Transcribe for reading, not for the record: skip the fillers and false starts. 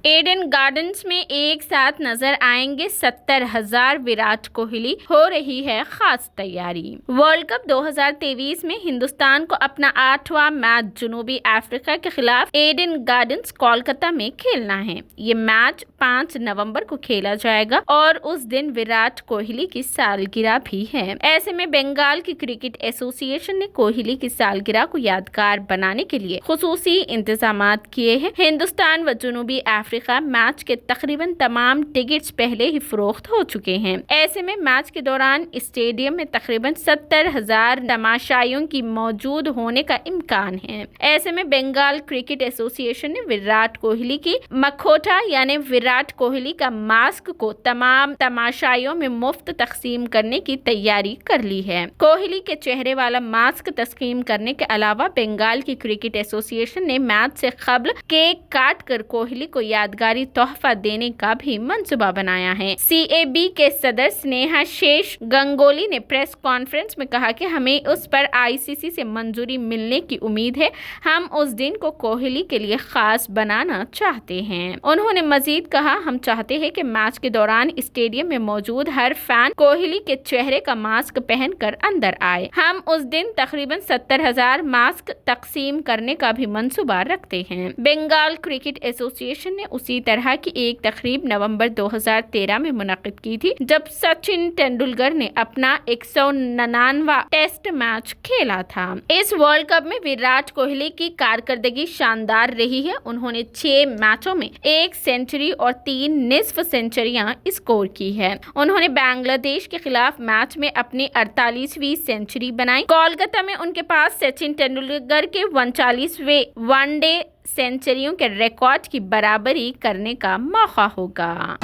Aiden gardens में एक साथ नजर आएंगे 70,000 विराट कोहली, हो रही है खास तैयारी। वर्ल्ड कप 2023 में हिंदुस्तान को अपना 8वां मैच जनूबी अफ्रीका के खिलाफ एडन गार्डन्स कोलकाता में खेलना है। ये मैच 5 नवंबर को खेला जाएगा और उस दिन विराट कोहली की सालगिरह भी है। ऐसे में बंगाल की क्रिकेट एसोसिएशन ने कोहली की सालगिरह को यादगार बनाने के लिए खुसूसी इंतजाम किए हैं। हिंदुस्तान व जनूबी अफ्रीका मैच के तकरीबन तमाम टिकट्स पहले ही फरोख्त हो चुके हैं। ऐसे में मैच के दौरान स्टेडियम में तकरीबन 70,000 तमाशाइयों की मौजूद होने का इम्कान है। ऐसे में बंगाल क्रिकेट एसोसिएशन ने विराट कोहली की मखोटा यानी विराट कोहली का मास्क को तमाम तमाशाइयों में मुफ्त तकसीम करने की तैयारी कर ली है। कोहली के चेहरे वाला मास्क तस्कीम करने के अलावा बंगाल की क्रिकेट एसोसिएशन ने मैच से कबल केक काट कर कोहली को यादगारी तोहफा देने का भी मंसूबा बनाया है। CAB के सदर स्नेहा शेष गंगोली ने प्रेस कॉन्फ्रेंस में कहा कि हमें उस पर ICC से मंजूरी मिलने की उम्मीद है। हम उस दिन को कोहली के लिए खास बनाना चाहते हैं। उन्होंने मजीद कहा, हम चाहते हैं कि मैच के दौरान स्टेडियम में मौजूद हर फैन कोहली के चेहरे का मास्क पहनकर अंदर आए। हम उस दिन तकरीबन 70,000 मास्क तकसीम करने का भी मंसूबा रखते हैं। बंगाल क्रिकेट एसोसिएशन ने उसी तरह की एक तकरीब नवंबर 2013 में मुनक्किद की थी, जब सचिन तेंदुलकर ने अपना 199वां टेस्ट मैच खेला था। इस वर्ल्ड कप में विराट कोहली की कारकर्दगी शानदार रही है। उन्होंने 6 मैचों में 1 सेंचुरी और 3 निस्फ सेंचुरियां स्कोर की है। उन्होंने बांग्लादेश के खिलाफ मैच में अपनी 48वीं सेंचुरी बनाई। कोलकाता में उनके पास सचिन तेंदुलकर के 39वें वनडे सेंचुरियों के रिकॉर्ड की बराबरी करने का मौका होगा।